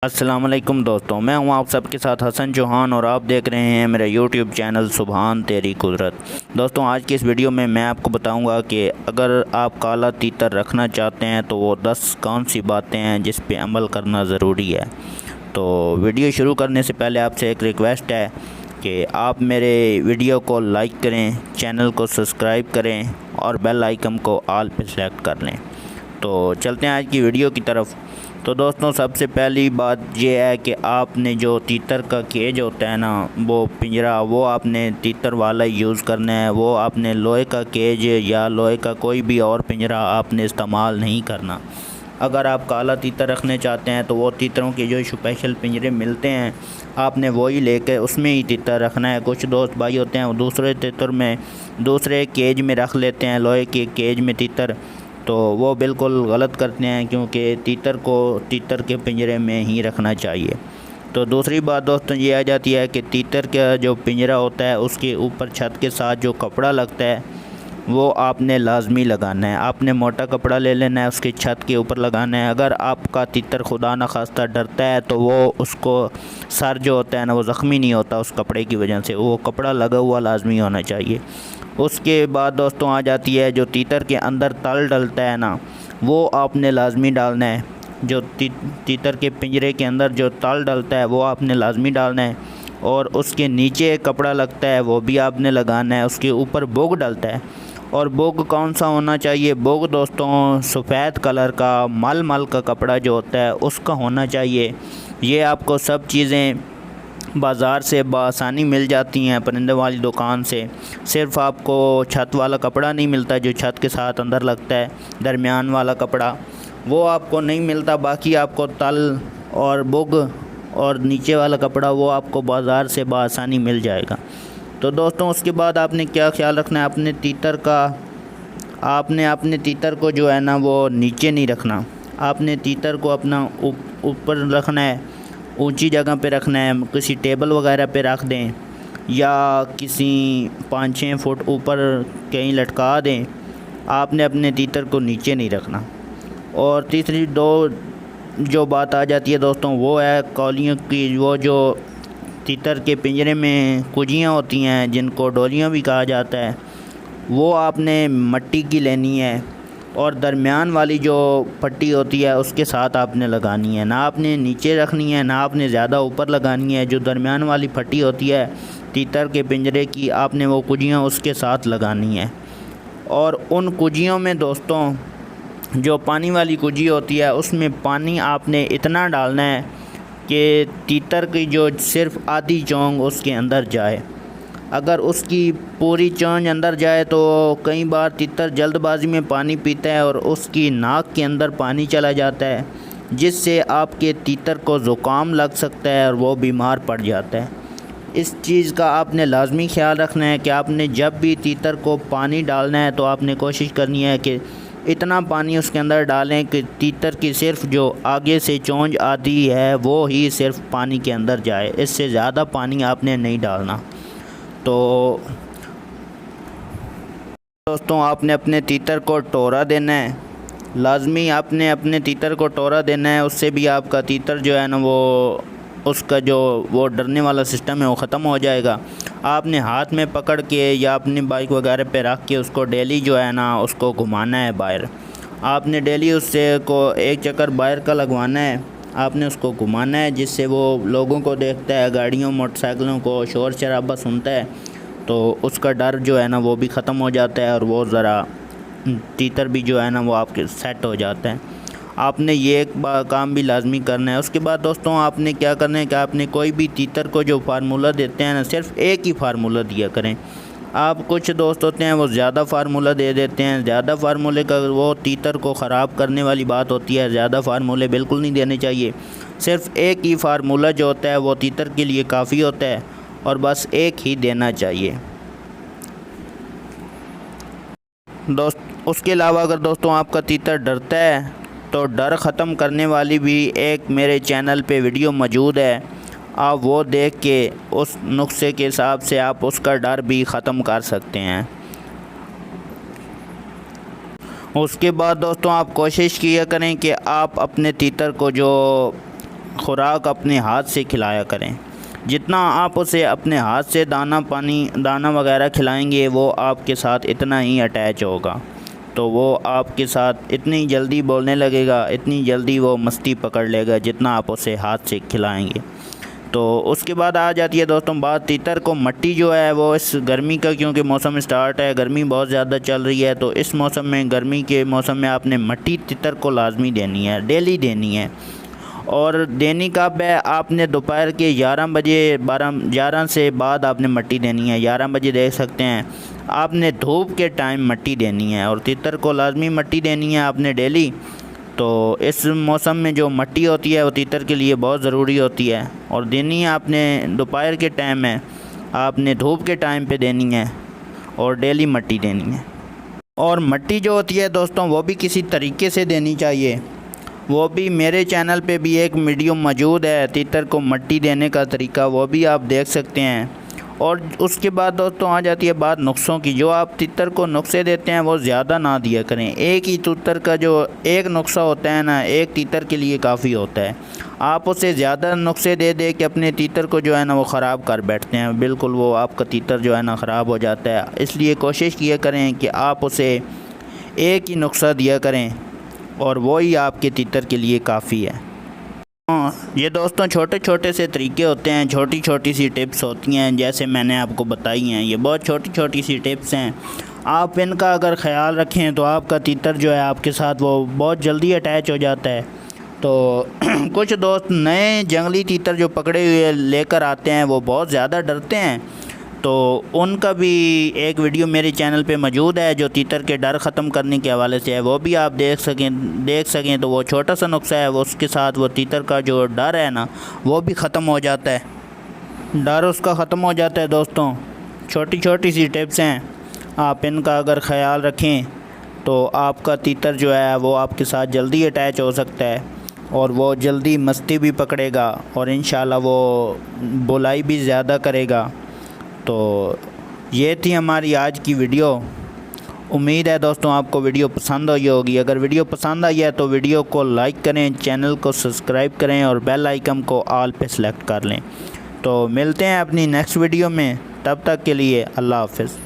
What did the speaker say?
अस्सलाम वालेकुम दोस्तों, मैं हूं आप सबके साथ हसन चौहान और आप देख रहे हैं मेरा यूट्यूब चैनल सुभान तेरी कुदरत। दोस्तों, आज की इस वीडियो में मैं आपको बताऊंगा कि अगर आप काला तीतर रखना चाहते हैं तो वो 10 कौन सी बातें हैं जिस पे अमल करना ज़रूरी है। तो वीडियो शुरू करने से पहले आपसे एक रिक्वेस्ट है कि आप मेरे वीडियो को लाइक करें, चैनल को सब्सक्राइब करें और बेल आइकन को ऑल पे सेलेक्ट कर लें। तो चलते हैं आज की वीडियो की तरफ। तो दोस्तों, सबसे पहली बात ये है कि आपने जो तीतर का केज होता है ना, वो पिंजरा, वो आपने तीतर वाला यूज़ करना है। वो आपने लोहे का केज या लोहे का कोई भी और पिंजरा आपने इस्तेमाल नहीं करना। अगर आप काला तीतर रखने चाहते हैं तो वो तीतरों के जो स्पेशल पिंजरे मिलते हैं आपने वही लेकर उसमें ही तीतर रखना है। कुछ दोस्त भाई होते हैं वो दूसरे तीतर में, दूसरे केज में रख लेते हैं, लोहे के केज में तीतर, तो वो बिल्कुल गलत करते हैं क्योंकि तीतर को तीतर के पिंजरे में ही रखना चाहिए। तो दूसरी बात दोस्तों ये आ जाती है कि तीतर का जो पिंजरा होता है उसके ऊपर छत के साथ जो कपड़ा लगता है वो आपने लाजमी लगाना है। आपने मोटा कपड़ा ले लेना है, उसकी छत के ऊपर लगाना है। अगर आपका तीतर खुदा न खास्ता डरता है तो वो उसको सर जो होता है ना वो ज़ख्मी नहीं होता उस कपड़े की वजह से, वो कपड़ा लगा हुआ लाजमी होना चाहिए। उसके बाद दोस्तों आ जाती है जो तीतर के अंदर तल डलता है ना, वो आपने लाजमी डालना है। जो तीतर के पिंजरे के अंदर जो तल डलता है वो आपने लाजमी डालना है। और उसके नीचे एक कपड़ा लगता है वो भी आपने लगाना है। उसके ऊपर बोग डलता है, और बोग कौन सा होना चाहिए? बोग दोस्तों सफ़ेद कलर का मल का कपड़ा जो होता है उसका होना चाहिए। ये आपको सब चीज़ें बाज़ार से बआसानी मिल जाती हैं, परिंदे वाली दुकान से। सिर्फ़ आपको छत वाला कपड़ा नहीं मिलता जो छत के साथ अंदर लगता है, दरमियान वाला कपड़ा वो आपको नहीं मिलता। बाकी आपको तल और बुग और नीचे वाला कपड़ा वो आपको बाज़ार से बआसानी मिल जाएगा। तो दोस्तों उसके बाद आपने क्या ख्याल रखना है अपने तीतर का? आपने अपने तीतर को जो है ना वो नीचे नहीं रखना। आपने तीतर को अपना ऊपर रखना है, ऊंची जगह पे रखना है। किसी टेबल वगैरह पे रख दें या किसी 5-6 फुट ऊपर कहीं लटका दें। आपने अपने तीतर को नीचे नहीं रखना। और तीसरी जो बात आ जाती है दोस्तों वो है कौलियों की। वो जो तीतर के पिंजरे में कुजियाँ होती हैं जिनको डोलियाँ भी कहा जाता है, वो आपने मिट्टी की लेनी है और दरमियान वाली जो पट्टी होती है उसके साथ आपने लगानी है। ना आपने नीचे रखनी है ना आपने ज़्यादा ऊपर लगानी है। जो दरमियान वाली पट्टी होती है तीतर के पिंजरे की, आपने वो कुजियाँ उसके साथ लगानी है। और उन कुजियों में दोस्तों जो पानी वाली कुजी होती है उसमें पानी आपने इतना डालना है कि तीतर की जो सिर्फ़ आधी चोंग उसके अंदर जाए। अगर उसकी पूरी चोंच अंदर जाए तो कई बार तीतर जल्दबाजी में पानी पीता है और उसकी नाक के अंदर पानी चला जाता है, जिससे आपके तीतर को ज़ुकाम लग सकता है और वो बीमार पड़ जाता है। इस चीज़ का आपने लाजमी ख्याल रखना है कि आपने जब भी तीतर को पानी डालना है तो आपने कोशिश करनी है कि इतना पानी उसके अंदर डालें कि तीतर की सिर्फ़ जो आगे से चोंच आती है वो ही सिर्फ़ पानी के अंदर जाए। इससे ज़्यादा पानी आपने नहीं डालना। तो दोस्तों आपने अपने तीतर को टोरा देना है, लाजमी आपने अपने तीतर को टोरा देना है। उससे भी आपका तीतर जो है ना वो उसका जो वो डरने वाला सिस्टम है वो ख़त्म हो जाएगा। आपने हाथ में पकड़ के या अपनी बाइक वगैरह पे रख के उसको डेली जो है ना उसको घुमाना है बाहर। आपने डेली उससे को एक चक्कर बाहर का लगवाना है, आपने उसको घुमाना है, जिससे वो लोगों को देखता है, गाड़ियों मोटरसाइकिलों को शोर शराबा सुनता है तो उसका डर जो है ना वो भी ख़त्म हो जाता है और वो ज़रा तीतर भी जो है ना वो आपके सेट हो जाता है। आपने ये एक काम भी लाजमी करना है। उसके बाद दोस्तों आपने क्या करना है कि आपने कोई भी तीतर को जो फार्मूला देते हैं ना सिर्फ़ एक ही फार्मूला दिया करें। आप कुछ दोस्त होते हैं वो ज़्यादा फार्मूला दे देते हैं। ज़्यादा फार्मूले का वो तीतर को ख़राब करने वाली बात होती है। ज़्यादा फार्मूले बिल्कुल नहीं देने चाहिए। सिर्फ़ एक ही फार्मूला जो होता है वो तीतर के लिए काफ़ी होता है और बस एक ही देना चाहिए उसके अलावा अगर दोस्तों आपका तीतर डरता है तो डर ख़त्म करने वाली भी एक मेरे चैनल पे वीडियो मौजूद है। आप वो देख के उस नुस्खे के हिसाब से आप उसका डर भी ख़त्म कर सकते हैं। उसके बाद दोस्तों आप कोशिश किया करें कि आप अपने तीतर को जो खुराक अपने हाथ से खिलाया करें। जितना आप उसे अपने हाथ से दाना वगैरह खिलाएंगे वो आपके साथ इतना ही अटैच होगा, तो वो आपके साथ इतनी जल्दी बोलने लगेगा, इतनी जल्दी वो मस्ती पकड़ लेगा जितना आप उसे हाथ से खिलाएंगे। तो उसके बाद आ जाती है दोस्तों बात तीतर को। मट्टी जो है वो इस गर्मी का, क्योंकि मौसम स्टार्ट है, गर्मी बहुत ज़्यादा चल रही है, तो इस मौसम में, गर्मी के मौसम में आपने मट्टी तीतर को लाजमी देनी है, डेली देनी है। और देनी कब है, आपने दोपहर के 11 से बाद आपने मट्टी देनी है। 11 बजे देख सकते हैं, आपने धूप के टाइम मट्टी देनी है और तीतर को लाजमी मट्टी देनी है आपने डेली। तो इस मौसम में जो मट्टी होती है वो तीतर के लिए बहुत ज़रूरी होती है और देनी है आपने दोपहर के टाइम में, आपने धूप के टाइम पे देनी है और डेली मट्टी देनी है। और मट्टी जो होती है दोस्तों वो भी किसी तरीके से देनी चाहिए। वो भी मेरे चैनल पे भी एक वीडियो मौजूद है तीतर को मट्टी देने का तरीका, वो भी आप देख सकते हैं। और उसके बाद दोस्तों आ जाती है बात नुस्खों की। जो आप तीतर को नुस्खे देते हैं वो ज़्यादा ना दिया करें। एक ही तीतर का जो एक नुस्खा होता है ना, एक तीतर के लिए काफ़ी होता है। आप उसे ज़्यादा नुस्खे दे दे के अपने तीतर को जो है ना वो ख़राब कर बैठते हैं, बिल्कुल वो आपका तीतर जो है ना ख़राब हो जाता है। इसलिए कोशिश किया करें कि आप उसे एक ही नुस्खा दिया करें और वही आपके तीतर के लिए काफ़ी है। ये दोस्तों छोटे छोटे से तरीके होते हैं, छोटी छोटी सी टिप्स होती हैं, जैसे मैंने आपको बताई हैं। ये बहुत छोटी छोटी सी टिप्स हैं, आप इनका अगर ख़याल रखें तो आपका तीतर जो है आपके साथ वो बहुत जल्दी अटैच हो जाता है। तो कुछ दोस्त नए जंगली तीतर जो पकड़े हुए लेकर आते हैं वो बहुत ज़्यादा डरते हैं, तो उनका भी एक वीडियो मेरे चैनल पे मौजूद है जो तीतर के डर ख़त्म करने के हवाले से है, वो भी आप देख सकें तो वो छोटा सा नुस्खा है, वो उसके साथ वो तीतर का जो डर है ना वो भी ख़त्म हो जाता है, डर उसका ख़त्म हो जाता है। दोस्तों छोटी छोटी सी टिप्स हैं, आप इनका अगर ख़याल रखें तो आपका तीतर जो है वो आपके साथ जल्दी अटैच हो सकता है और वो जल्दी मस्ती भी पकड़ेगा और इंशाल्लाह वो बुलाई भी ज़्यादा करेगा। तो ये थी हमारी आज की वीडियो। उम्मीद है दोस्तों आपको वीडियो पसंद आई होगी। अगर वीडियो पसंद आई है तो वीडियो को लाइक करें, चैनल को सब्सक्राइब करें और बेल आइकन को ऑल पे सेलेक्ट कर लें। तो मिलते हैं अपनी नेक्स्ट वीडियो में, तब तक के लिए अल्लाह हाफ़िज़।